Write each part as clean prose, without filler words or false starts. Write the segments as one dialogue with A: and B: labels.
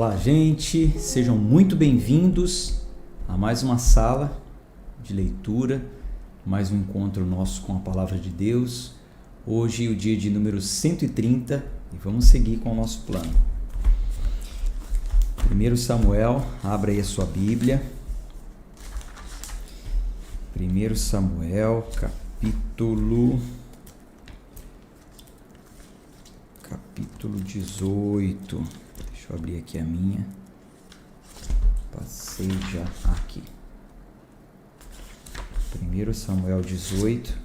A: Olá, gente, sejam muito bem-vindos a mais uma sala de leitura, mais um encontro nosso com a Palavra de Deus. Hoje é o dia de número 130 e vamos seguir com o nosso plano. 1 Samuel, abra aí a sua Bíblia. 1 Samuel, capítulo 18. Deixa eu abrir aqui a minha. Passei já aqui. 1 Samuel 18.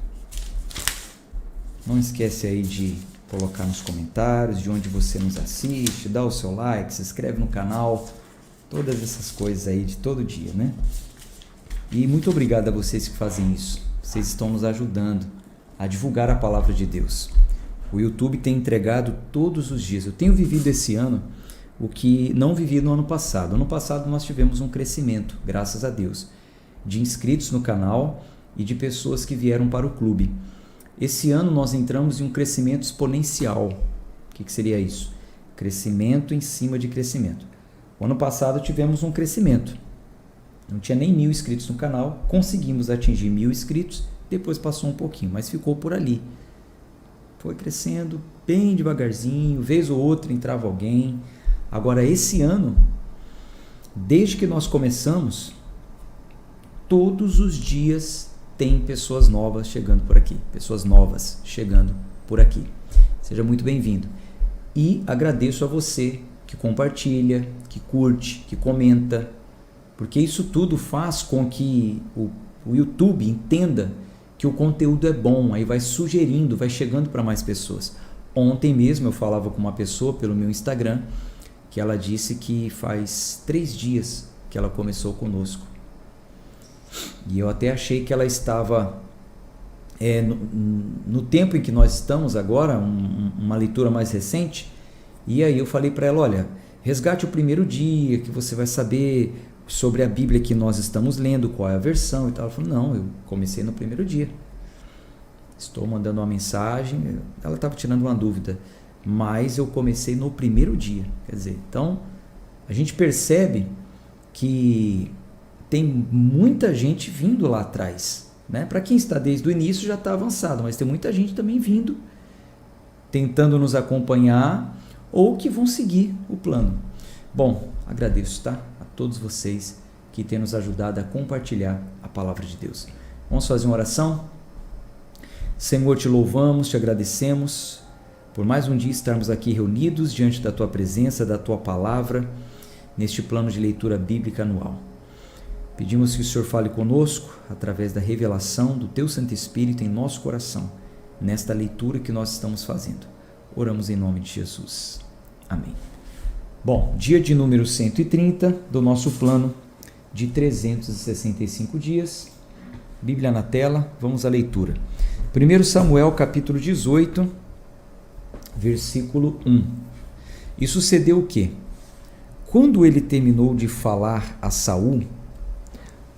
A: Não esquece aí de colocar nos comentários de onde você nos assiste, dá o seu like, se inscreve no canal, todas essas coisas aí de todo dia, né? E muito obrigado a vocês que fazem isso. Vocês estão nos ajudando a divulgar a palavra de Deus. O YouTube tem entregado todos os dias. Eu tenho vivido esse ano o que não vivi no ano passado. Ano passado nós tivemos um crescimento, graças a Deus, de inscritos no canal e de pessoas que vieram para o clube. Esse ano nós entramos em um crescimento exponencial. O que seria isso? Crescimento em cima de crescimento. O ano passado tivemos um crescimento. Não tinha nem 1.000 inscritos no canal. Conseguimos atingir 1.000 inscritos. Depois passou um pouquinho, mas ficou por ali. Foi crescendo bem devagarzinho. Vez ou outra entrava alguém. Agora, esse ano, desde que nós começamos, todos os dias tem pessoas novas chegando por aqui. Pessoas novas chegando por aqui. Seja muito bem-vindo. E agradeço a você que compartilha, que curte, que comenta, porque isso tudo faz com que o YouTube entenda que o conteúdo é bom, aí vai sugerindo, vai chegando para mais pessoas. Ontem mesmo eu falava com uma pessoa pelo meu Instagram, que ela disse que faz 3 dias que ela começou conosco. E eu até achei que ela estava no tempo em que nós estamos agora, uma leitura mais recente, e aí eu falei para ela, olha, resgate o primeiro dia, que você vai saber sobre a Bíblia que nós estamos lendo, qual é a versão e tal. Ela falou, não, eu comecei no primeiro dia. Estou mandando uma mensagem, ela estava tirando uma dúvida, mas eu comecei no primeiro dia. Quer dizer, então a gente percebe que tem muita gente vindo lá atrás, né? Para quem está desde o início já está avançado, mas tem muita gente também vindo, tentando nos acompanhar ou que vão seguir o plano. Bom, agradeço, tá? A todos vocês que têm nos ajudado a compartilhar a palavra de Deus. Vamos fazer uma oração? Senhor, te louvamos, te agradecemos por mais um dia estarmos aqui reunidos diante da tua presença, da tua palavra, neste plano de leitura bíblica anual. Pedimos que o Senhor fale conosco através da revelação do teu Santo Espírito em nosso coração, nesta leitura que nós estamos fazendo. Oramos em nome de Jesus. Amém. Bom, dia de número 130 do nosso plano de 365 dias. Bíblia na tela, vamos à leitura. 1 Samuel capítulo 18, versículo 1. E sucedeu o quê? Quando ele terminou de falar a Saul,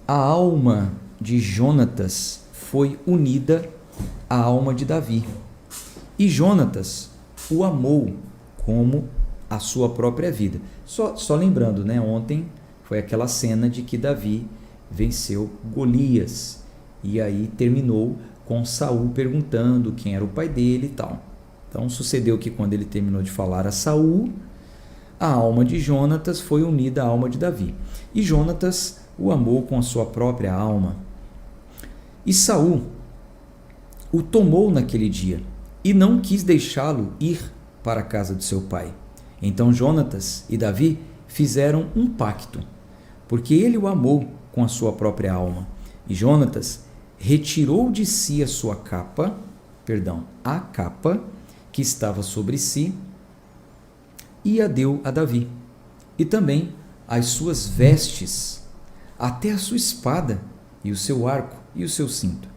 A: a alma de Jonatas foi unida à alma de Davi. E Jonatas o amou como a sua própria vida. Só lembrando, né? Ontem foi aquela cena de que Davi venceu Golias. E aí terminou com Saul perguntando quem era o pai dele e tal. Então sucedeu que quando ele terminou de falar a Saul, a alma de Jonatas foi unida à alma de Davi. E Jonatas o amou com a sua própria alma. E Saul o tomou naquele dia e não quis deixá-lo ir para a casa de seu pai. Então Jonatas e Davi fizeram um pacto, porque ele o amou com a sua própria alma. E Jonatas retirou de si a sua capa, a capa que estava sobre si, e a deu a Davi, e também as suas vestes, até a sua espada, e o seu arco, e o seu cinto.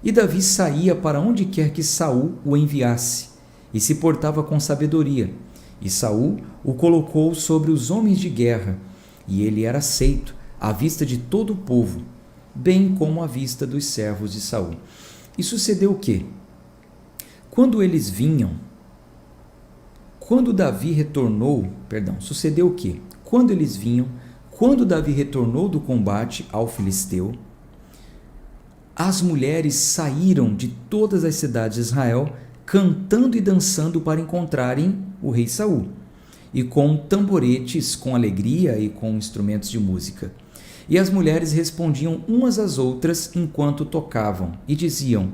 A: E Davi saía para onde quer que Saul o enviasse, e se portava com sabedoria. E Saul o colocou sobre os homens de guerra, e ele era aceito à vista de todo o povo, bem como à vista dos servos de Saul. E sucedeu o quê? Quando eles vinham, sucedeu o quê? quando eles vinham, quando Davi retornou do combate ao filisteu, as mulheres saíram de todas as cidades de Israel, cantando e dançando para encontrarem o rei Saul, e com tamboretes, com alegria e com instrumentos de música. E as mulheres respondiam umas às outras enquanto tocavam, e diziam: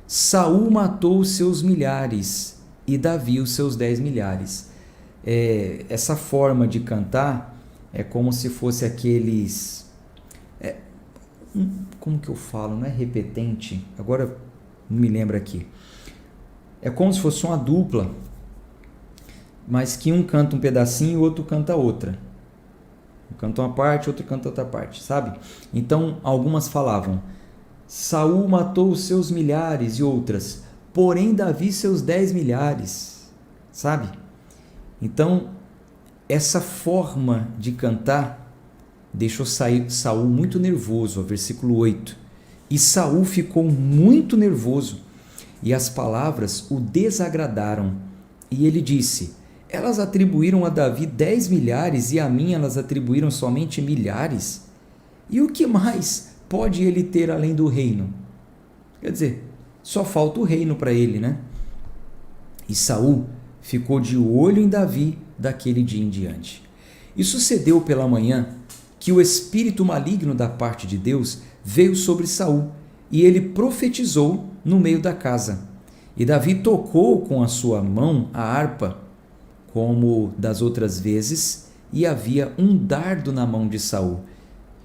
A: Saul matou os seus milhares e Davi os seus 10 milhares. Essa forma de cantar é como se fosse aqueles... como que eu falo? Não é repetente? Agora não me lembro aqui. É como se fosse uma dupla, mas que um canta um pedacinho e o outro canta outra. Um canta uma parte, outro canta outra parte, sabe? Então, algumas falavam: Saul matou os seus milhares, e outras: porém Davi seus 10 milhares, sabe? Então, essa forma de cantar deixou Saul muito nervoso, versículo 8. E Saul ficou muito nervoso, e as palavras o desagradaram. E ele disse: elas atribuíram a Davi 10 milhares, e a mim elas atribuíram somente milhares? E o que mais pode ele ter além do reino? Quer dizer, só falta o reino para ele, né? E Saul ficou de olho em Davi daquele dia em diante. E sucedeu pela manhã que o espírito maligno da parte de Deus veio sobre Saul, e ele profetizou no meio da casa. E Davi tocou com a sua mão a harpa, como das outras vezes, e havia um dardo na mão de Saul.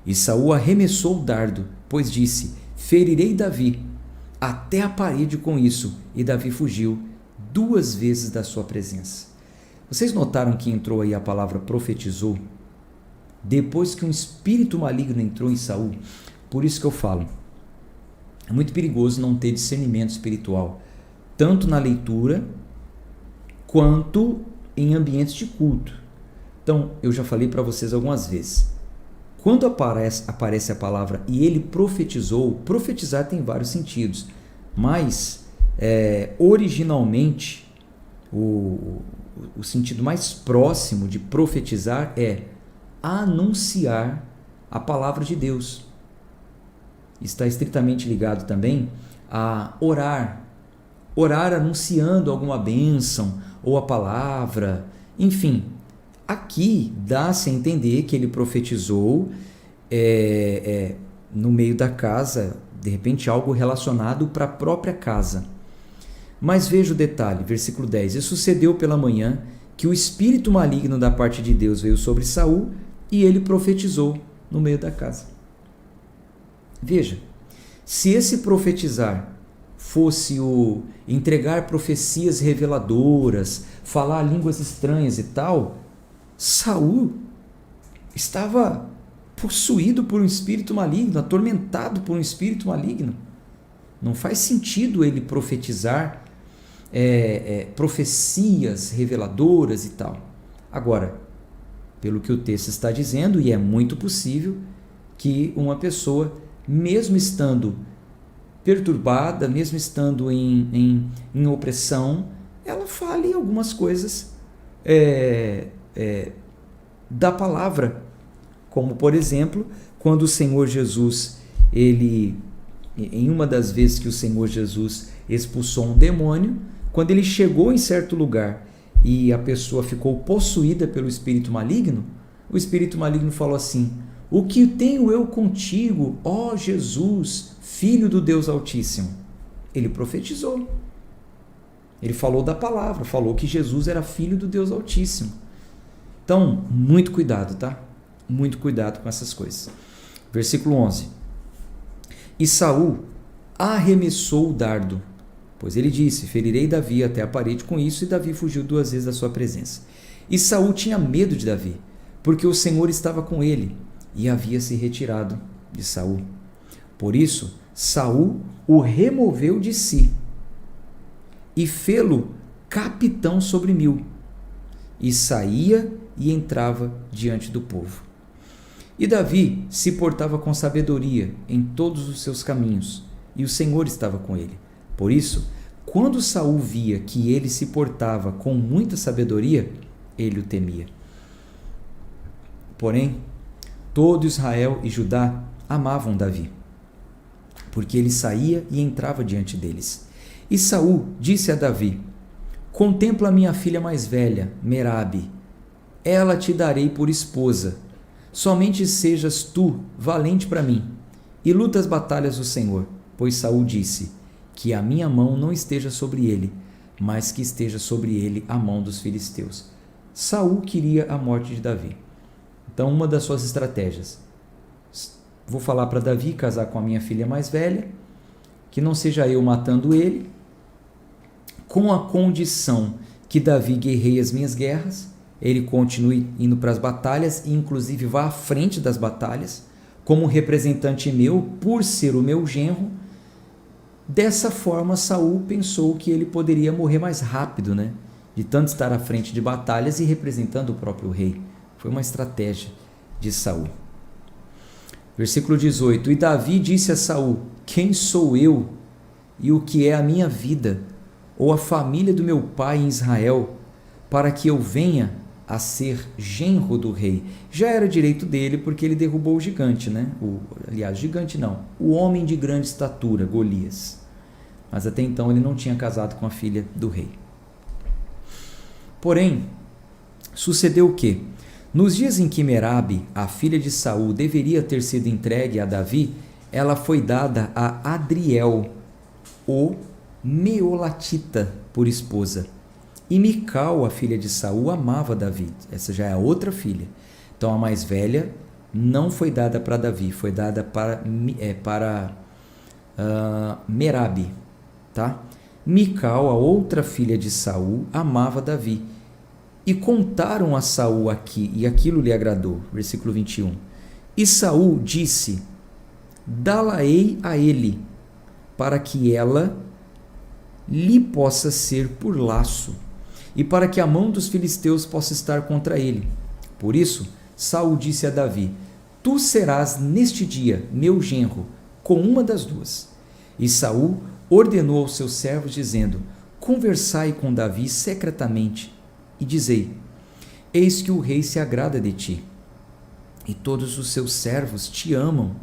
A: E Saul arremessou o dardo, pois disse: ferirei Davi até a parede com isso. E Davi fugiu 2 vezes da sua presença. Vocês notaram que entrou aí a palavra profetizou? Depois que um espírito maligno entrou em Saul. Por isso que eu falo, é muito perigoso não ter discernimento espiritual, tanto na leitura quanto em ambientes de culto. Então, eu já falei para vocês algumas vezes, quando aparece a palavra e ele profetizou, profetizar tem vários sentidos, mas originalmente o sentido mais próximo de profetizar é anunciar a palavra de Deus. Está estritamente ligado também a orar anunciando alguma bênção ou a palavra, enfim. Aqui dá-se a entender que ele profetizou no meio da casa, de repente algo relacionado para a própria casa. Mas veja o detalhe, versículo 10. E sucedeu pela manhã que o espírito maligno da parte de Deus veio sobre Saul, e ele profetizou no meio da casa. Veja, se esse profetizar fosse o entregar profecias reveladoras, falar línguas estranhas e tal, Saul estava possuído por um espírito maligno, atormentado por um espírito maligno. Não faz sentido ele profetizar profecias reveladoras e tal. Agora, pelo que o texto está dizendo, e é muito possível que uma pessoa, mesmo estando perturbada, mesmo estando em opressão, ela fale algumas coisas da palavra, como por exemplo, quando o Senhor Jesus, em uma das vezes que o Senhor Jesus expulsou um demônio, quando ele chegou em certo lugar e a pessoa ficou possuída pelo espírito maligno, o espírito maligno falou assim: o que tenho eu contigo, ó Jesus, Filho do Deus Altíssimo? Ele profetizou. Ele falou da palavra, falou que Jesus era Filho do Deus Altíssimo. Então, muito cuidado, tá? Muito cuidado com essas coisas. Versículo 11. E Saul arremessou o dardo, pois ele disse: ferirei Davi até a parede com isso, e Davi fugiu 2 vezes da sua presença. E Saul tinha medo de Davi, porque o Senhor estava com ele, e havia se retirado de Saul. Por isso, Saul o removeu de si, e fê-lo capitão sobre 1000, e saía e entrava diante do povo. E Davi se portava com sabedoria em todos os seus caminhos, e o Senhor estava com ele. Por isso, quando Saul via que ele se portava com muita sabedoria, ele o temia. Porém, todo Israel e Judá amavam Davi, porque ele saía e entrava diante deles. E Saul disse a Davi: contempla minha filha mais velha, Merabe. Ela te darei por esposa. Somente sejas tu valente para mim, e luta as batalhas do Senhor. Pois Saul disse: que a minha mão não esteja sobre ele, mas que esteja sobre ele a mão dos filisteus. Saul queria a morte de Davi. Então, uma das suas estratégias: vou falar para Davi casar com a minha filha mais velha, que não seja eu matando ele, com a condição que Davi guerreie as minhas guerras, ele continue indo para as batalhas e inclusive vá à frente das batalhas, como representante meu, por ser o meu genro. Dessa forma, Saul pensou que ele poderia morrer mais rápido, né? De tanto estar à frente de batalhas e representando o próprio rei. Foi uma estratégia de Saul. Versículo 18. E Davi disse a Saul: quem sou eu e o que é a minha vida, ou a família do meu pai em Israel, para que eu venha a ser genro do rei? Já era direito dele, porque ele derrubou o gigante, né? Aliás, gigante não, o homem de grande estatura, Golias. Mas até então ele não tinha casado com a filha do rei. Porém, sucedeu o quê? Nos dias em que Merabe, a filha de Saul, deveria ter sido entregue a Davi, ela foi dada a Adriel, o Meolatita, por esposa. E Mical, a filha de Saul, amava Davi. Essa já é a outra filha. Então a mais velha não foi dada para Davi, foi dada para Merabe. Tá? Mical, a outra filha de Saul, amava Davi. E contaram a Saul aqui, e aquilo lhe agradou. Versículo 21. E Saul disse: dá-la-ei a ele, para que ela lhe possa ser por laço, e para que a mão dos filisteus possa estar contra ele. Por isso, Saul disse a Davi: tu serás neste dia meu genro, com uma das duas. E Saul ordenou aos seus servos, dizendo: conversai com Davi secretamente, e dizei: eis que o rei se agrada de ti, e todos os seus servos te amam.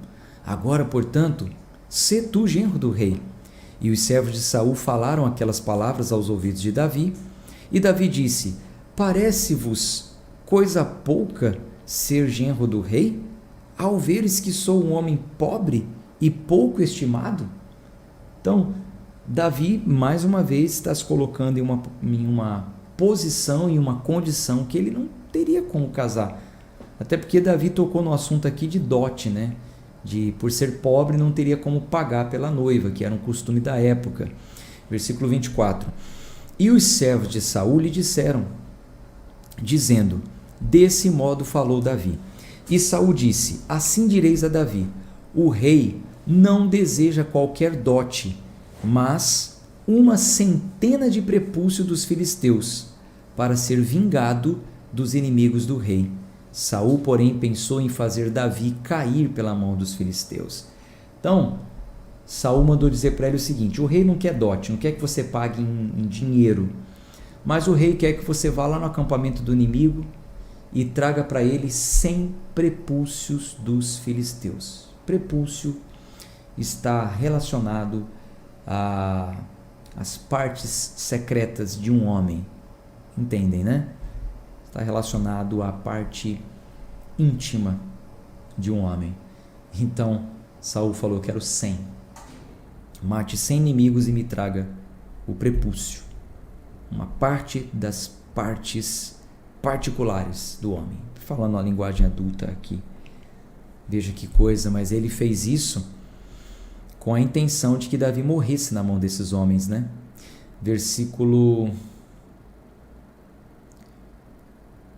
A: Agora, portanto, sê tu genro do rei. E os servos de Saul falaram aquelas palavras aos ouvidos de Davi. E Davi disse: parece-vos coisa pouca ser genro do rei, ao veres que sou um homem pobre e pouco estimado? Então, Davi, mais uma vez, está se colocando em uma posição, em uma condição que ele não teria como casar. Até porque Davi tocou no assunto aqui de dote, né? Por ser pobre, não teria como pagar pela noiva, que era um costume da época. Versículo 24. E os servos de Saul lhe disseram, dizendo: desse modo falou Davi. E Saul disse: assim direis a Davi: o rei não deseja qualquer dote, mas 100 de prepúcio dos filisteus, para ser vingado dos inimigos do rei. Saul, porém, pensou em fazer Davi cair pela mão dos filisteus. Então, Saul mandou dizer para ele o seguinte: o rei não quer dote, não quer que você pague em dinheiro, mas o rei quer que você vá lá no acampamento do inimigo e traga para ele 100 prepúcios dos filisteus. Prepúcio está relacionado às partes secretas de um homem. Entendem, né? Está relacionado à parte íntima de um homem. Então, Saul falou: quero 100. Mate 100 inimigos e me traga o prepúcio. Uma parte das partes particulares do homem. Falando a linguagem adulta aqui. Veja que coisa, mas ele fez isso com a intenção de que Davi morresse na mão desses homens, né? Versículo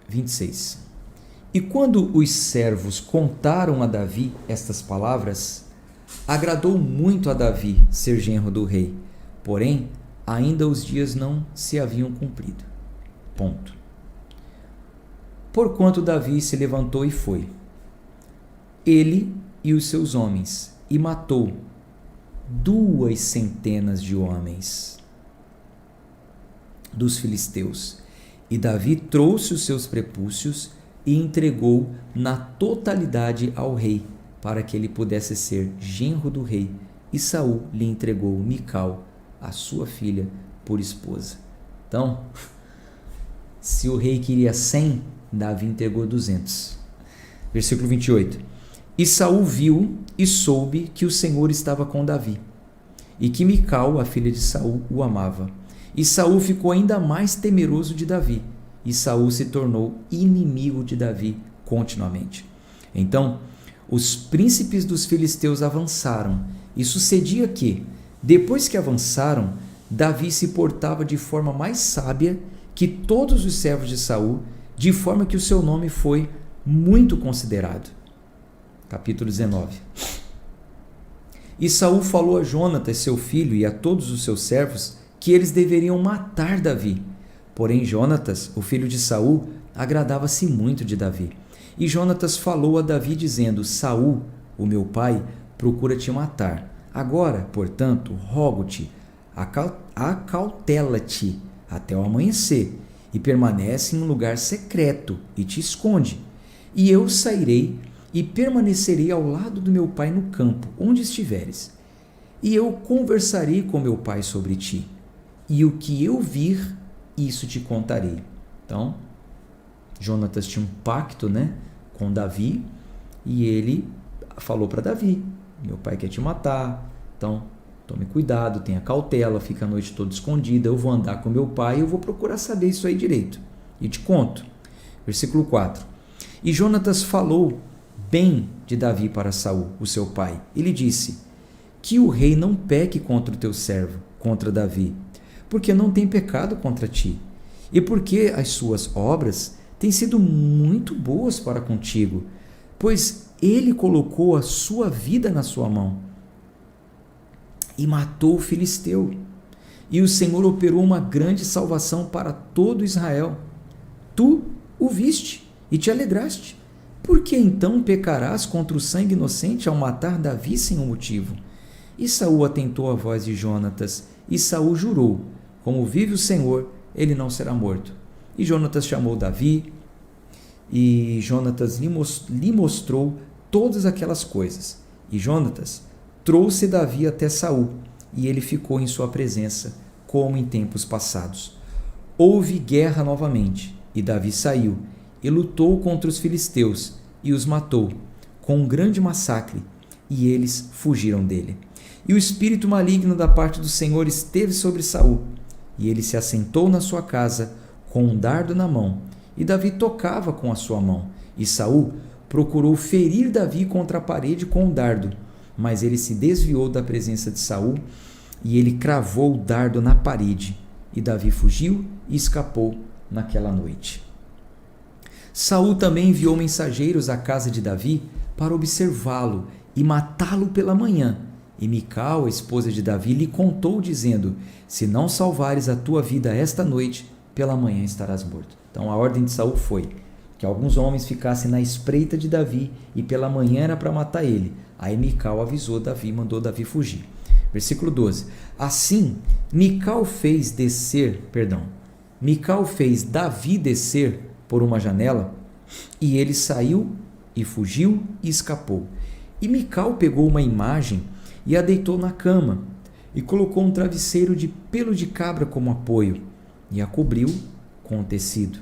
A: 26. E quando os servos contaram a Davi estas palavras, agradou muito a Davi ser genro do rei, porém ainda os dias não se haviam cumprido. Ponto. Porquanto Davi se levantou e foi, ele e os seus homens, e matou 200 de homens dos filisteus. E Davi trouxe os seus prepúcios e entregou na totalidade ao rei, para que ele pudesse ser genro do rei. E Saul lhe entregou Mical, a sua filha, por esposa. Então, se o rei queria 100, Davi entregou 200. Versículo 28. E Saul viu e soube que o Senhor estava com Davi, e que Mical, a filha de Saul, o amava. E Saul ficou ainda mais temeroso de Davi, e Saul se tornou inimigo de Davi continuamente. Então, os príncipes dos filisteus avançaram, e sucedia que, depois que avançaram, Davi se portava de forma mais sábia que todos os servos de Saul, de forma que o seu nome foi muito considerado. Capítulo 19. E Saul falou a Jonatas, seu filho, e a todos os seus servos, que eles deveriam matar Davi. Porém, Jonatas, o filho de Saul, agradava-se muito de Davi. E Jonatas falou a Davi, dizendo: Saul, o meu pai, procura te matar. Agora, portanto, rogo-te, acautela-te até o amanhecer, e permanece em um lugar secreto, e te esconde. E eu sairei e permanecerei ao lado do meu pai no campo, onde estiveres. E eu conversarei com meu pai sobre ti. E o que eu vir, isso te contarei. Então, Jonatas tinha um pacto, com Davi, e ele falou para Davi: meu pai quer te matar, então tome cuidado, tenha cautela, fica a noite toda escondida, eu vou andar com meu pai e eu vou procurar saber isso aí direito. E te conto. Versículo 4. E Jonatas falou bem de Davi para Saul, o seu pai. Ele disse: que o rei não peque contra o teu servo, contra Davi, porque não tem pecado contra ti, e porque as suas obras têm sido muito boas para contigo, pois ele colocou a sua vida na sua mão e matou o filisteu. E o Senhor operou uma grande salvação para todo Israel. Tu o viste e te alegraste. Por que então pecarás contra o sangue inocente ao matar Davi sem um motivo? E Saul atentou à voz de Jonatas, e Saul jurou: como vive o Senhor, ele não será morto. E Jonatas chamou Davi, e Jonatas lhe mostrou todas aquelas coisas. E Jonatas trouxe Davi até Saul, e ele ficou em sua presença, como em tempos passados. Houve guerra novamente, e Davi saiu, e lutou contra os filisteus, e os matou, com um grande massacre, e eles fugiram dele. E o espírito maligno da parte do Senhor esteve sobre Saul, e ele se assentou na sua casa, com um dardo na mão, e Davi tocava com a sua mão. E Saul procurou ferir Davi contra a parede com um dardo, mas ele se desviou da presença de Saul, e ele cravou o dardo na parede, e Davi fugiu e escapou naquela noite. Saul também enviou mensageiros à casa de Davi para observá-lo e matá-lo pela manhã. E Mical, a esposa de Davi, lhe contou, dizendo: se não salvares a tua vida esta noite, pela manhã estarás morto. Então a ordem de Saul foi que alguns homens ficassem na espreita de Davi, e pela manhã era para matar ele. Aí Mical avisou Davi, mandou Davi fugir. Versículo 12. Assim, Mical fez Davi descer por uma janela, e ele saiu e fugiu e escapou. E Mical pegou uma imagem e a deitou na cama, e colocou um travesseiro de pelo de cabra como apoio, e a cobriu com um tecido.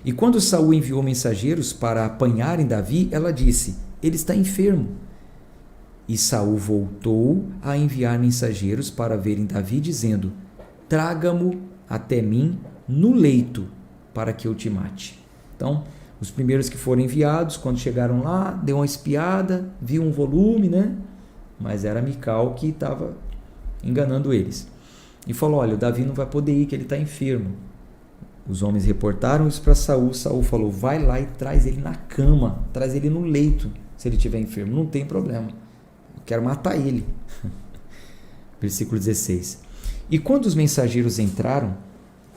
A: E quando Saul enviou mensageiros para apanharem Davi, ela disse: ele está enfermo. E Saul voltou a enviar mensageiros para verem Davi, dizendo: traga-mo até mim no leito, para que eu te mate. Então, os primeiros que foram enviados, quando chegaram lá, deu uma espiada, viu um volume, mas era Mical que estava enganando eles. E falou: olha, o Davi não vai poder ir, que ele está enfermo. Os homens reportaram isso para Saul. Saul falou: vai lá e traz ele na cama, traz ele no leito, se ele estiver enfermo. Não tem problema, eu quero matar ele. Versículo 16. E quando os mensageiros entraram,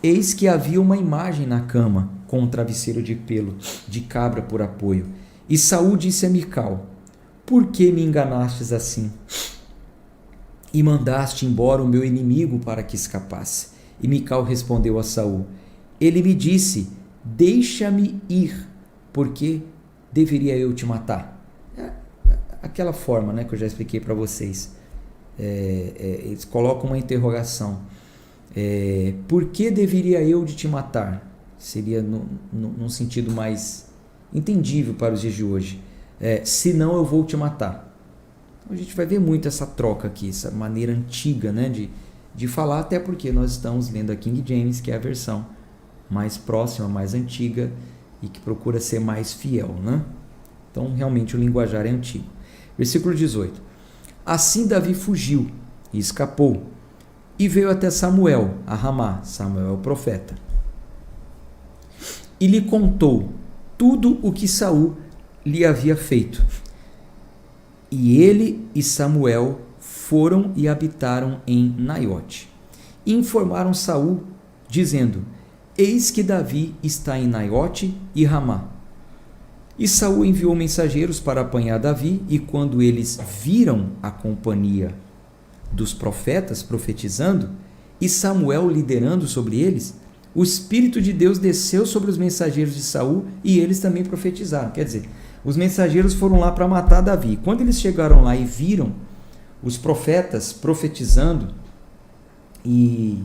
A: eis que havia uma imagem na cama, com um travesseiro de pelo de cabra por apoio. E Saul disse a Mical: por que me enganastes assim? E mandaste embora o meu inimigo para que escapasse. E Mical respondeu a Saul: ele me disse: deixa-me ir, por que deveria eu te matar? Aquela forma, né, que eu já expliquei para vocês. Eles colocam uma interrogação. Por que deveria eu de te matar? Seria num sentido mais entendível para os dias de hoje. Senão eu vou te matar. Então, a gente vai ver muito essa troca aqui, essa maneira antiga, né, de falar, até porque nós estamos lendo a King James, que é a versão mais próxima, mais antiga e que procura ser mais fiel, né? Então, realmente, o linguajar é antigo. Versículo 18. Assim Davi fugiu e escapou e veio até Samuel, a Ramá. Samuel é o profeta. E lhe contou tudo o que Saul lhe havia feito. E ele e Samuel foram e habitaram em Naiote. E informaram Saul, dizendo: Eis que Davi está em Naiote e Ramá. E Saul enviou mensageiros para apanhar Davi, e quando eles viram a companhia dos profetas profetizando, e Samuel liderando sobre eles, o Espírito de Deus desceu sobre os mensageiros de Saul, e eles também profetizaram. Quer dizer, os mensageiros foram lá para matar Davi. Quando eles chegaram lá e viram os profetas profetizando, e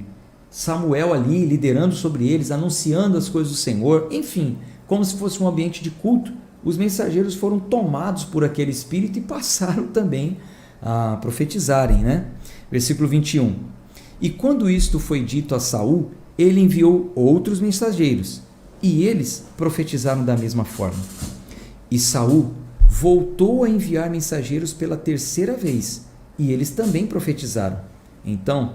A: Samuel ali liderando sobre eles, anunciando as coisas do Senhor, enfim, como se fosse um ambiente de culto, os mensageiros foram tomados por aquele espírito e passaram também a profetizarem, né? Versículo 21. E quando isto foi dito a Saul, ele enviou outros mensageiros, e eles profetizaram da mesma forma. E Saul voltou a enviar mensageiros pela terceira vez, e eles também profetizaram. Então,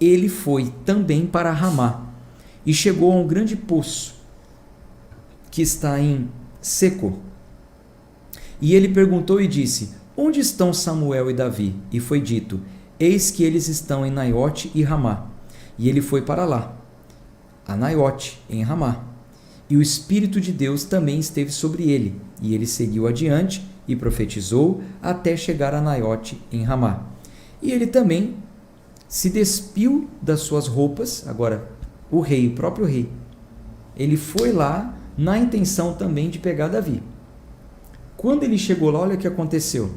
A: ele foi também para Ramá, e chegou a um grande poço, que está em Seco. E ele perguntou e disse: Onde estão Samuel e Davi? E foi dito: Eis que eles estão em Naiote e Ramá. E ele foi para lá, a Naiote, em Ramá. E o Espírito de Deus também esteve sobre ele. E ele seguiu adiante e profetizou até chegar a Naiote, em Ramá. E ele também se despiu das suas roupas. Agora, o rei, o próprio rei, ele foi lá na intenção também de pegar Davi. Quando ele chegou lá, olha o que aconteceu.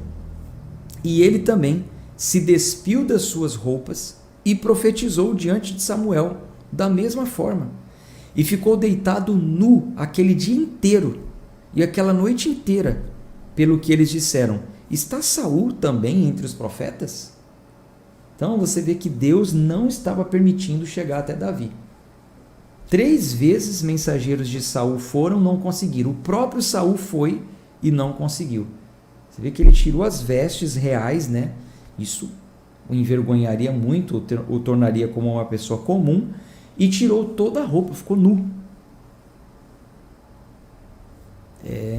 A: E ele também se despiu das suas roupas e profetizou diante de Samuel da mesma forma. E ficou deitado nu aquele dia inteiro e aquela noite inteira, pelo que eles disseram: Está Saul também entre os profetas? Então você vê que Deus não estava permitindo chegar até Davi. 3 vezes mensageiros de Saul foram, não conseguiram. O próprio Saul foi e não conseguiu. Você vê que ele tirou as vestes reais, né? Isso o envergonharia muito, o tornaria como uma pessoa comum, e tirou toda a roupa, ficou nu.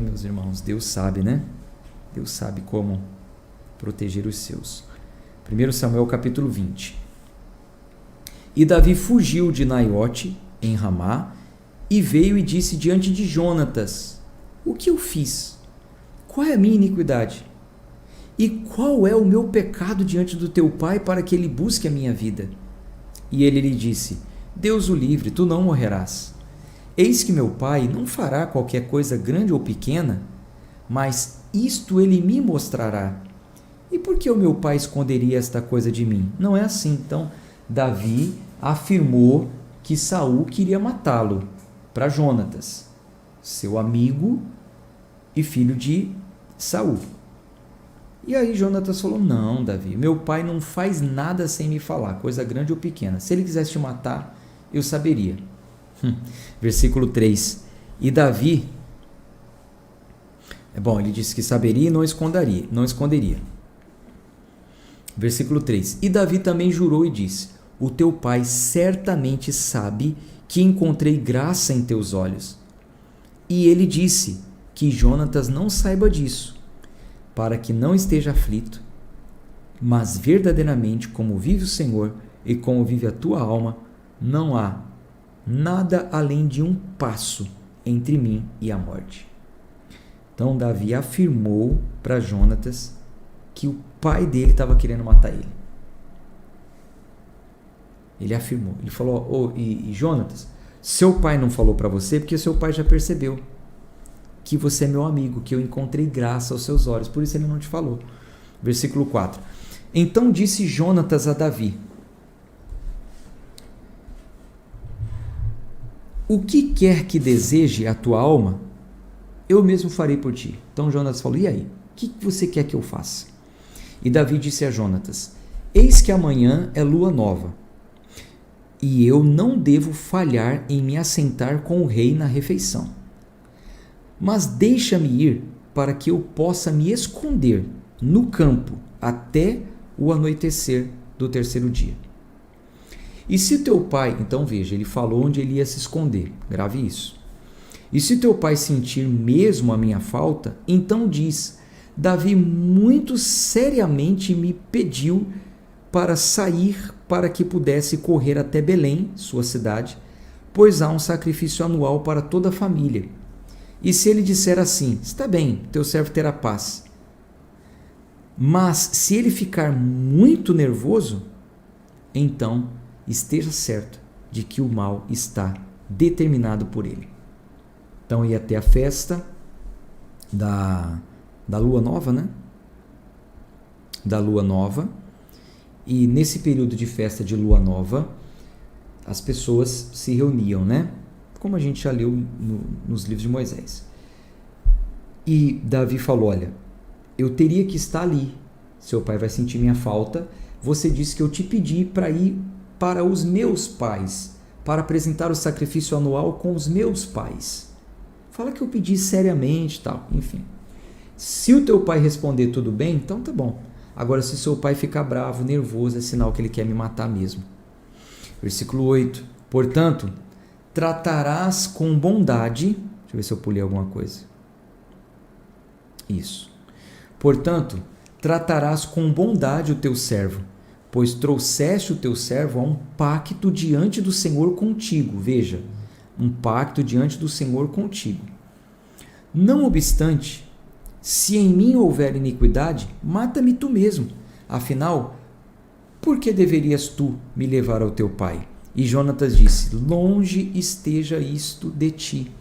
A: Meus irmãos, Deus sabe, né? Deus sabe como proteger os seus. 1 Samuel capítulo 20. E Davi fugiu de Naiote, em Ramá, e veio e disse diante de Jonatas: O que eu fiz? Qual é a minha iniquidade? E qual é o meu pecado diante do teu pai para que ele busque a minha vida? E ele lhe disse: Deus o livre, tu não morrerás. Eis que meu pai não fará qualquer coisa grande ou pequena, mas isto ele me mostrará. E por que o meu pai esconderia esta coisa de mim? Não é assim. Então, Davi afirmou que Saul queria matá-lo para Jonatas, seu amigo e filho de Saul. E aí Jonatas falou: Não, Davi, meu pai não faz nada sem me falar, coisa grande ou pequena. Se ele quisesse te matar, eu saberia. Versículo 3. E Davi, ele disse que saberia e não esconderia. Versículo 3. E Davi também jurou e disse: O teu pai certamente sabe que encontrei graça em teus olhos. E ele disse: Que Jonatas não saiba disso, para que não esteja aflito, mas verdadeiramente, como vive o Senhor e como vive a tua alma, não há nada além de um passo entre mim e a morte. Então Davi afirmou para Jonatas que o pai dele estava querendo matar ele. Ele afirmou, ele falou: e Jonatas, seu pai não falou para você porque seu pai já percebeu que você é meu amigo, que eu encontrei graça aos seus olhos. Por isso ele não te falou. Versículo 4. Então disse Jonatas a Davi: o que quer que deseje a tua alma, eu mesmo farei por ti. Então Jonatas falou: e aí? O que você quer que eu faça? E Davi disse a Jonatas: eis que amanhã é lua nova, e eu não devo falhar em me assentar com o rei na refeição. Mas deixa-me ir para que eu possa me esconder no campo até o anoitecer do terceiro dia. E se teu pai, então veja, ele falou onde ele ia se esconder, grave isso. E se teu pai sentir mesmo a minha falta, então diz: Davi muito seriamente me pediu para sair para que pudesse correr até Belém, sua cidade, pois há um sacrifício anual para toda a família. E se ele disser assim: está bem, teu servo terá paz. Mas se ele ficar muito nervoso, então esteja certo de que o mal está determinado por ele. Então ia ter a festa da lua nova, né? Da lua nova. E nesse período de festa de lua nova, as pessoas se reuniam, né? Como a gente já leu nos livros de Moisés. E Davi falou: olha, eu teria que estar ali. Seu pai vai sentir minha falta. Você disse que eu te pedi para ir para os meus pais, para apresentar o sacrifício anual com os meus pais. Fala que eu pedi seriamente e tal, enfim. Se o teu pai responder tudo bem, então tá bom. Agora, se seu pai ficar bravo, nervoso, é sinal que ele quer me matar mesmo. Versículo 8. Portanto, tratarás com bondade... Deixa eu ver se eu pulei alguma coisa. Isso. Portanto, tratarás com bondade o teu servo, pois trouxeste o teu servo a um pacto diante do Senhor contigo. Veja, um pacto diante do Senhor contigo. Não obstante, se em mim houver iniquidade, mata-me tu mesmo. Afinal, por que deverias tu me levar ao teu pai? E Jonatas disse: longe esteja isto de ti,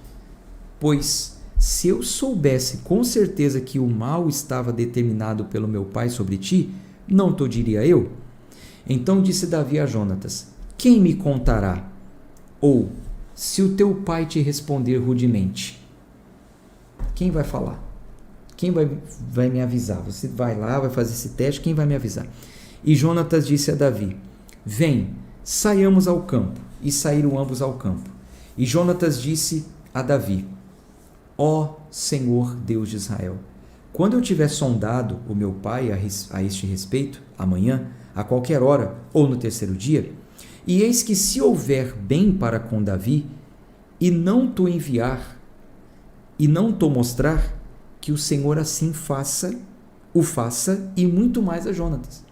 A: pois se eu soubesse com certeza que o mal estava determinado pelo meu pai sobre ti, não te diria eu? Então disse Davi a Jonatas: quem me contará? Ou, se o teu pai te responder rudemente, quem vai falar? Quem vai me avisar? Você vai lá, vai fazer esse teste, quem vai me avisar? E Jonatas disse a Davi: vem, saiamos ao campo. E saíram ambos ao campo. E Jonatas disse a Davi: ó Senhor Deus de Israel, quando eu tiver sondado o meu pai a este respeito, amanhã, a qualquer hora, ou no terceiro dia, e eis que se houver bem para com Davi, e não to enviar, e não to mostrar, que o Senhor assim o faça, e muito mais a Jonatas.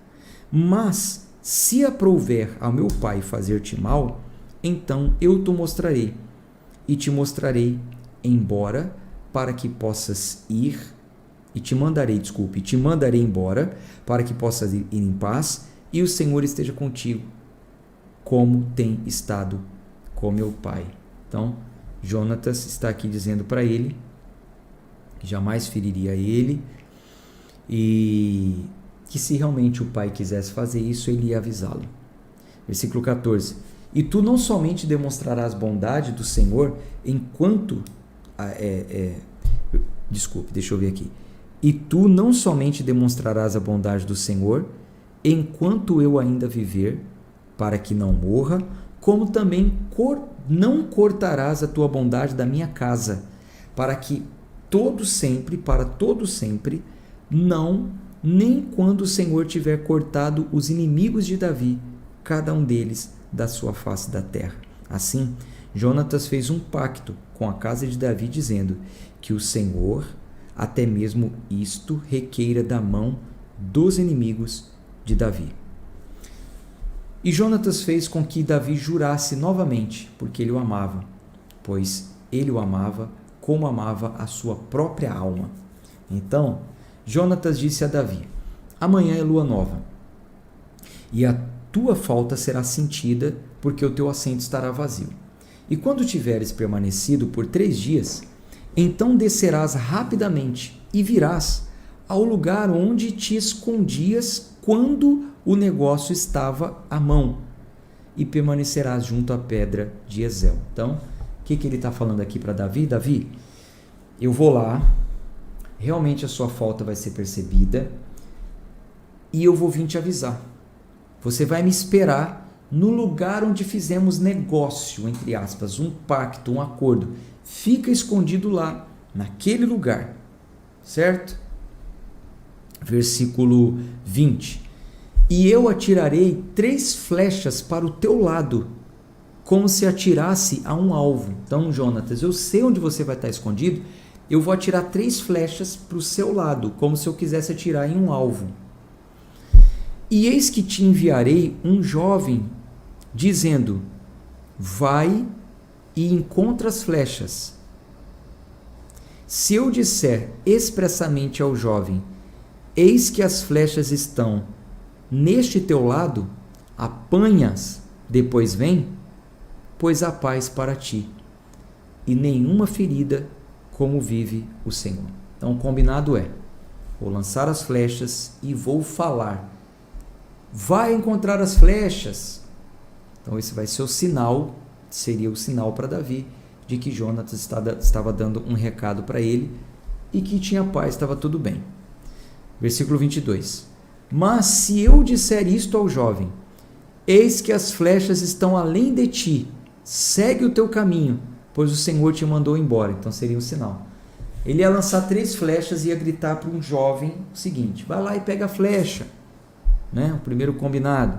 A: Mas, se aprouver ao meu pai fazer-te mal, então eu te mostrarei, e te mandarei embora, para que possas ir em paz, e o Senhor esteja contigo, como tem estado com meu pai. Então, Jonatas está aqui dizendo para ele que jamais feriria ele, e que se realmente o pai quisesse fazer isso, ele ia avisá-lo. Versículo 14. E tu não somente demonstrarás bondade do Senhor enquanto... deixa eu ver aqui. E tu não somente demonstrarás a bondade do Senhor enquanto eu ainda viver, para que não morra, como também não cortarás a tua bondade da minha casa, para todo sempre, não, nem quando o Senhor tiver cortado os inimigos de Davi, cada um deles da sua face da terra. Assim, Jonatas fez um pacto com a casa de Davi, dizendo que o Senhor, até mesmo isto, requeira da mão dos inimigos de Davi. E Jonatas fez com que Davi jurasse novamente, porque ele o amava, pois ele o amava como amava a sua própria alma. Então, Jonatas disse a Davi: amanhã é lua nova, e a tua falta será sentida, porque o teu assento estará vazio. E quando tiveres permanecido por 3 dias, Então descerás rapidamente e virás ao lugar onde te escondias quando o negócio estava à mão, e permanecerás junto à pedra de Ezel. Então, o que ele está falando aqui para Davi? Davi, eu vou lá, realmente a sua falta vai ser percebida, e eu vou vir te avisar. Você vai me esperar no lugar onde fizemos negócio, entre aspas, um pacto, um acordo. Fica escondido lá, naquele lugar, certo? Versículo 20. E eu atirarei 3 flechas para o teu lado, como se atirasse a um alvo. Então, Jonatas, eu sei onde você vai estar escondido, eu vou atirar 3 flechas para o seu lado, como se eu quisesse atirar em um alvo. E eis que te enviarei um jovem, dizendo, vai e encontra as flechas. Se eu disser expressamente ao jovem, eis que as flechas estão neste teu lado, apanhas, depois vem, pois há paz para ti, e nenhuma ferida, como vive o Senhor. Então, o combinado é, vou lançar as flechas e vou falar, vai encontrar as flechas. Então, esse vai ser o sinal, seria o sinal para Davi, de que Jonatas estava dando um recado para ele, e que tinha paz, estava tudo bem. Versículo 22. Mas se eu disser isto ao jovem, eis que as flechas estão além de ti, segue o teu caminho, pois o Senhor te mandou embora. Então seria um sinal. Ele ia lançar 3 flechas e ia gritar para um jovem o seguinte, vai lá e pega a flecha. Né? O primeiro combinado.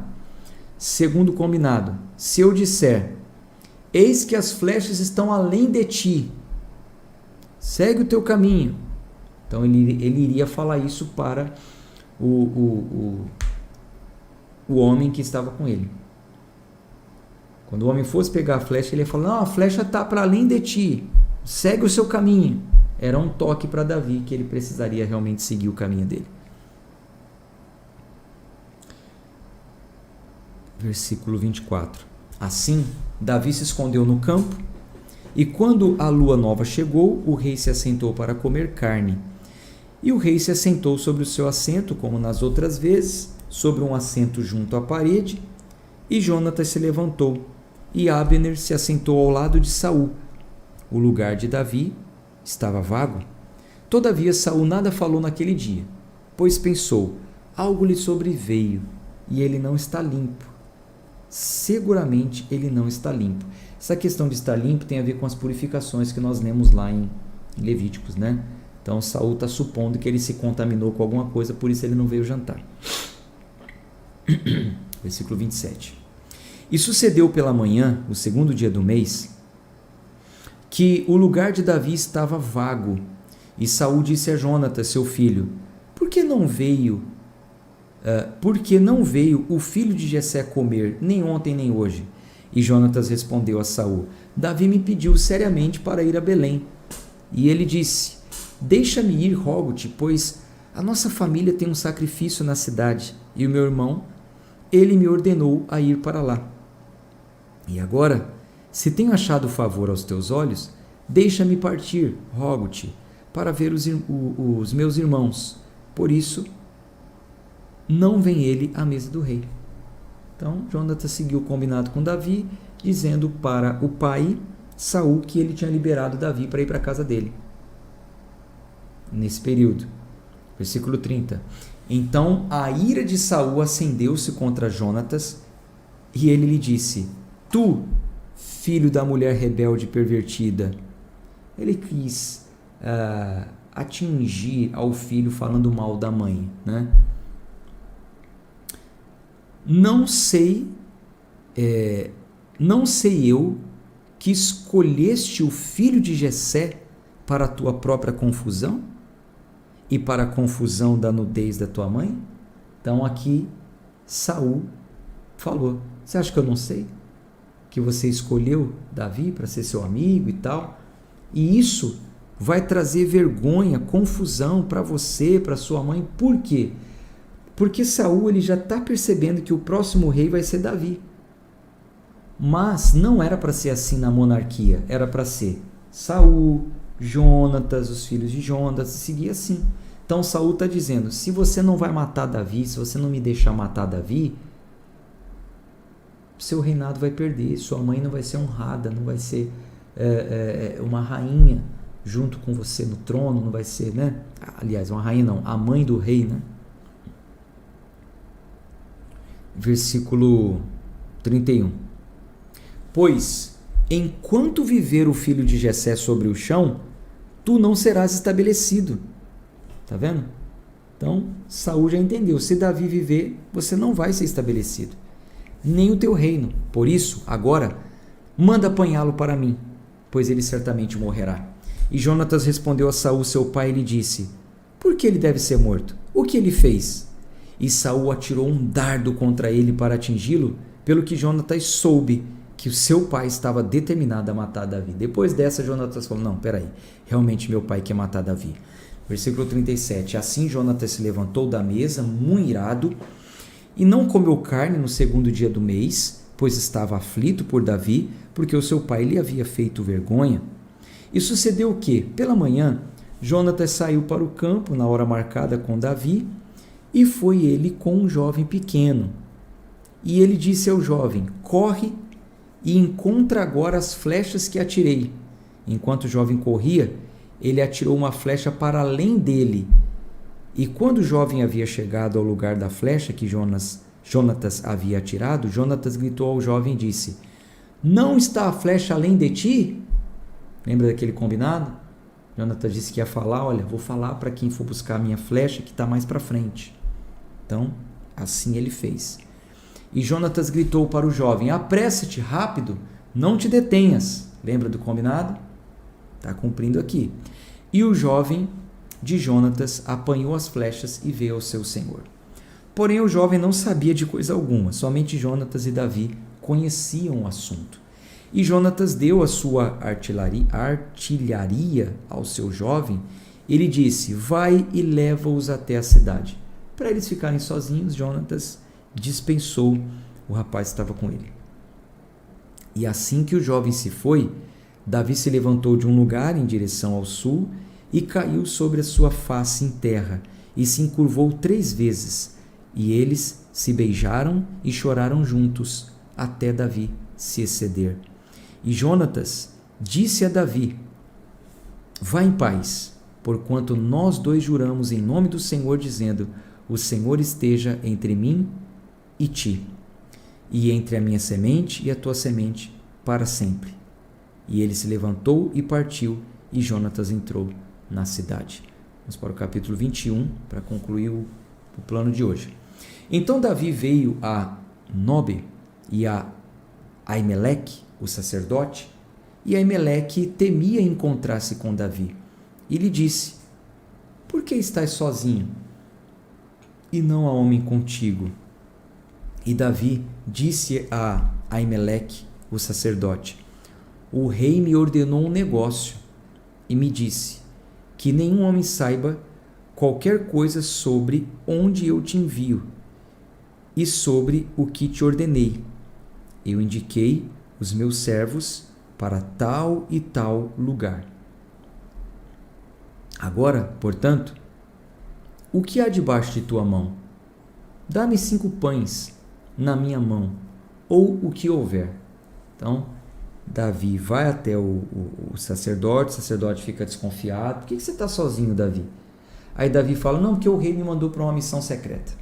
A: Segundo combinado, se eu disser, eis que as flechas estão além de ti, segue o teu caminho. Então ele iria falar isso para o homem que estava com ele. Quando o homem fosse pegar a flecha, ele ia falar, não, a flecha está para além de ti, segue o seu caminho. Era um toque para Davi, que ele precisaria realmente seguir o caminho dele. Versículo 24. Assim, Davi se escondeu no campo, e quando a lua nova chegou, o rei se assentou para comer carne. E o rei se assentou sobre o seu assento, como nas outras vezes, sobre um assento junto à parede, e Jonatas se levantou, e Abner se assentou ao lado de Saul. O lugar de Davi estava vago. Todavia Saul nada falou naquele dia, pois pensou, algo lhe sobreveio, e ele não está limpo. Seguramente ele não está limpo. Essa questão de estar limpo tem a ver com as purificações que nós lemos lá em Levíticos, né? Então Saul está supondo que ele se contaminou com alguma coisa, por isso ele não veio jantar. Versículo 27. E sucedeu pela manhã, o 2º dia do mês, que o lugar de Davi estava vago. E Saul disse a Jonatas, seu filho, por que não veio o filho de Jessé comer, nem ontem nem hoje? E Jonatas respondeu a Saul, Davi me pediu seriamente para ir a Belém. E ele disse, deixa-me ir, rogo-te, pois a nossa família tem um sacrifício na cidade, e o meu irmão, ele me ordenou a ir para lá. E agora, se tenho achado favor aos teus olhos, deixa-me partir, rogo-te, para ver os meus irmãos. Por isso, não vem ele à mesa do rei. Então, Jonatas seguiu o combinado com Davi, dizendo para o pai, Saul, que ele tinha liberado Davi para ir para a casa dele. Nesse período. Versículo 30. Então a ira de Saul acendeu-se contra Jonatas, e ele lhe disse, tu, filho da mulher rebelde e pervertida. Ele quis atingir ao filho falando mal da mãe, né? Não sei eu que escolheste o filho de Jessé para a tua própria confusão e para a confusão da nudez da tua mãe? Então aqui Saul falou, você acha que eu não sei que você escolheu Davi para ser seu amigo e tal? E isso vai trazer vergonha, confusão para você, para sua mãe. Por quê? Porque Saul ele já está percebendo que o próximo rei vai ser Davi. Mas não era para ser assim na monarquia, era para ser Saul, Jonatas, os filhos de Jonatas, seguia assim. Então Saul está dizendo, se você não vai matar Davi, se você não me deixar matar Davi, seu reinado vai perder, sua mãe não vai ser honrada, não vai ser uma rainha junto com você no trono, não vai ser, né? Aliás, uma rainha não, a mãe do rei, né? Versículo 31. Pois, enquanto viver o filho de Jessé sobre o chão, tu não serás estabelecido. Tá vendo? Então, Saul já entendeu, se Davi viver, você não vai ser estabelecido, nem o teu reino. Por isso, agora, manda apanhá-lo para mim, pois ele certamente morrerá. E Jonatas respondeu a Saul, seu pai, e lhe disse, por que ele deve ser morto? O que ele fez? E Saul atirou um dardo contra ele para atingi-lo, pelo que Jonatas soube que o seu pai estava determinado a matar Davi. Depois dessa, Jonatas falou, não, peraí, realmente meu pai quer matar Davi. Versículo 37, assim Jonatas se levantou da mesa, muito irado, e não comeu carne no segundo dia do mês, pois estava aflito por Davi, porque o seu pai lhe havia feito vergonha. E sucedeu o que? Pela manhã, Jonatas saiu para o campo na hora marcada com Davi, e foi ele com um jovem pequeno. E ele disse ao jovem, corre e encontra agora as flechas que atirei. Enquanto o jovem corria, ele atirou uma flecha para além dele. E quando o jovem havia chegado ao lugar da flecha que Jonatas havia atirado, Jonatas gritou ao jovem e disse, não está a flecha além de ti? Lembra daquele combinado? Jonatas disse que ia falar, olha, vou falar para quem for buscar a minha flecha que está mais para frente. Então, assim ele fez. E Jonatas gritou para o jovem, apressa-te, rápido, não te detenhas. Lembra do combinado? Está cumprindo aqui. E o jovem de Jonatas apanhou as flechas e veio ao seu senhor. Porém, o jovem não sabia de coisa alguma, somente Jonatas e Davi conheciam o assunto. E Jonatas deu a sua artilharia ao seu jovem. Ele disse, vai e leva-os até a cidade. Para eles ficarem sozinhos, Jonatas dispensou o rapaz que estava com ele. E assim que o jovem se foi, Davi se levantou de um lugar em direção ao sul e caiu sobre a sua face em terra e se encurvou 3 vezes. E eles se beijaram e choraram juntos até Davi se exceder. E Jonatas disse a Davi, vá em paz, porquanto nós dois juramos em nome do Senhor, dizendo, o Senhor esteja entre mim e ti, e entre a minha semente e a tua semente para sempre. E ele se levantou e partiu, e Jonatas entrou na cidade. Vamos para o capítulo 21, para concluir o plano de hoje. Então Davi veio a Nobe e a Aimeleque, o sacerdote, e Aimeleque temia encontrar-se com Davi. E lhe disse, por que estás sozinho, e não há homem contigo? E Davi disse a Aimeleque, o sacerdote, o rei me ordenou um negócio e me disse que nenhum homem saiba qualquer coisa sobre onde eu te envio e sobre o que te ordenei. Eu indiquei os meus servos para tal e tal lugar. Agora, portanto, o que há debaixo de tua mão? Dá-me 5 pães na minha mão, ou o que houver. Então, Davi vai até o sacerdote fica desconfiado. Por que você está sozinho, Davi? Aí Davi fala, não, porque o rei me mandou para uma missão secreta.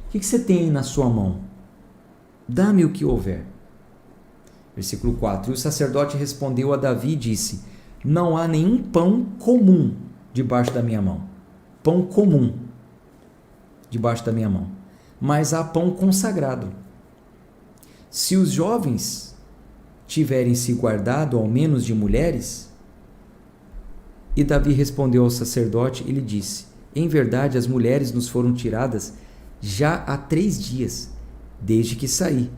A: O que você tem aí na sua mão? Dá-me o que houver. Versículo 4, e o sacerdote respondeu a Davi e disse, não há nenhum pão comum debaixo da minha mão. Pão comum debaixo da minha mão. Mas há pão consagrado. Se os jovens tiverem se guardado ao menos de mulheres? E Davi respondeu ao sacerdote e lhe disse, em verdade as mulheres nos foram tiradas já há 3 dias, desde que saí,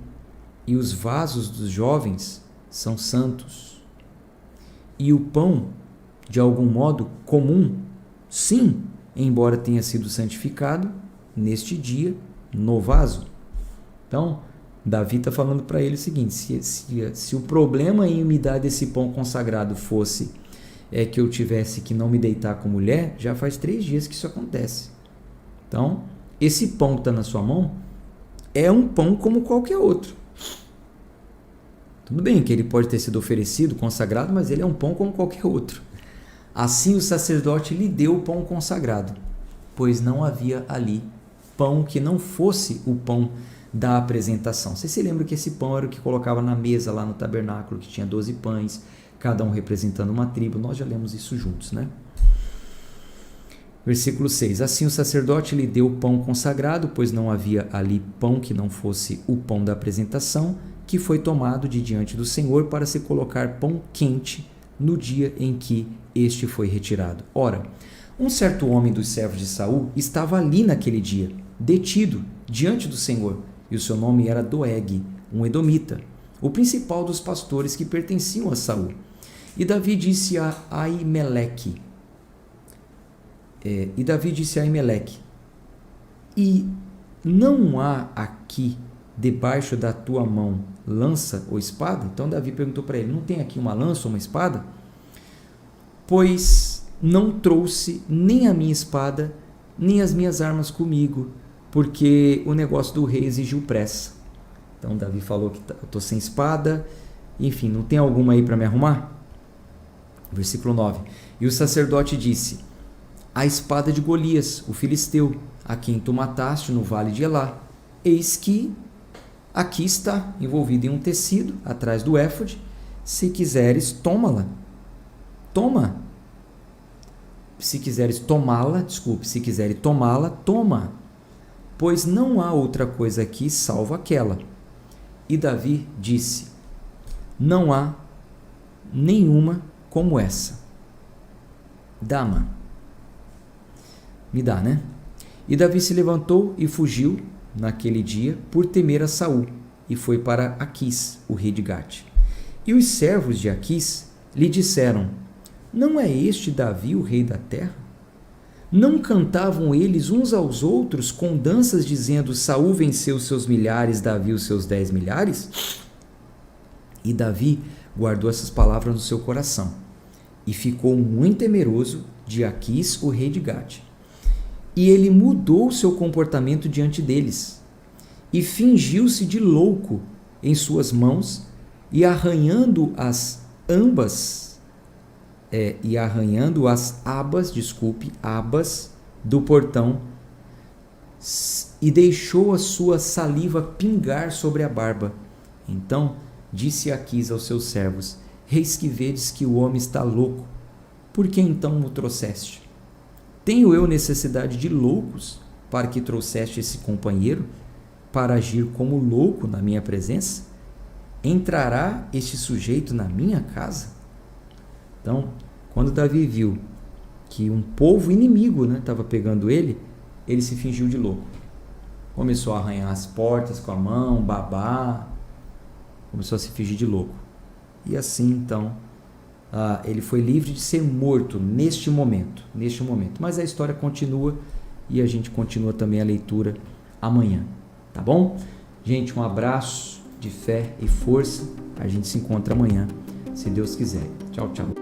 A: e os vasos dos jovens são santos. E o pão, de algum modo, comum, sim, embora tenha sido santificado, neste dia, no vaso. Então, Davi está falando para ele o seguinte, se o problema em me dar desse pão consagrado fosse é que eu tivesse que não me deitar com mulher, já faz 3 dias que isso acontece. Então, esse pão que está na sua mão é um pão como qualquer outro. Tudo bem que ele pode ter sido oferecido, consagrado, mas ele é um pão como qualquer outro. Assim o sacerdote lhe deu o pão consagrado, pois não havia ali pão que não fosse o pão da apresentação. Você se lembra que esse pão era o que colocava na mesa lá no tabernáculo, que tinha 12 pães, cada um representando uma tribo. Nós já lemos isso juntos, né? Versículo 6. Assim o sacerdote lhe deu o pão consagrado, pois não havia ali pão que não fosse o pão da apresentação, que foi tomado de diante do Senhor para se colocar pão quente no dia em que este foi retirado. Ora, um certo homem dos servos de Saul estava ali naquele dia, detido diante do Senhor, e o seu nome era Doeg, um edomita, o principal dos pastores que pertenciam a Saul. E Davi disse a Aimeleque, e não há aqui debaixo da tua mão lança ou espada? Então Davi perguntou para ele, não tem aqui uma lança ou uma espada? Pois não trouxe nem a minha espada, nem as minhas armas comigo, porque o negócio do rei exigiu pressa. Então Davi falou que eu estou sem espada, enfim, não tem alguma aí para me arrumar? Versículo 9. E o sacerdote disse, a espada de Golias, o filisteu, a quem tu mataste no vale de Elá, eis que aqui está, envolvida em um tecido, atrás do éfode, se quiseres, toma-la. Toma. Se quiseres tomá-la, toma. Pois não há outra coisa aqui salvo aquela. E Davi disse, não há nenhuma como essa. Dama. Me dá, né? E Davi se levantou e fugiu naquele dia por temer a Saul, e foi para Aquis, o rei de Gate. E os servos de Aquis lhe disseram, não é este Davi o rei da terra? Não cantavam eles uns aos outros com danças, dizendo, Saul venceu seus milhares, Davi os seus 10 milhares? E Davi guardou essas palavras no seu coração, e ficou muito temeroso de Aquis, o rei de Gate. E ele mudou seu comportamento diante deles, e fingiu-se de louco em suas mãos, e arranhando as abas do portão, e deixou a sua saliva pingar sobre a barba. Então disse Aquis aos seus servos, eis que vedes que o homem está louco, por que então o trouxeste? Tenho eu necessidade de loucos para que trouxeste esse companheiro para agir como louco na minha presença? Entrará este sujeito na minha casa? Então, quando Davi viu que um povo inimigo estava pegando ele, ele se fingiu de louco. Começou a arranhar as portas com a mão, babar, começou a se fingir de louco. E assim, então, ele foi livre de ser morto neste momento. Mas a história continua e a gente continua também a leitura amanhã. Tá bom? Gente, um abraço de fé e força. A gente se encontra amanhã, se Deus quiser. Tchau, tchau.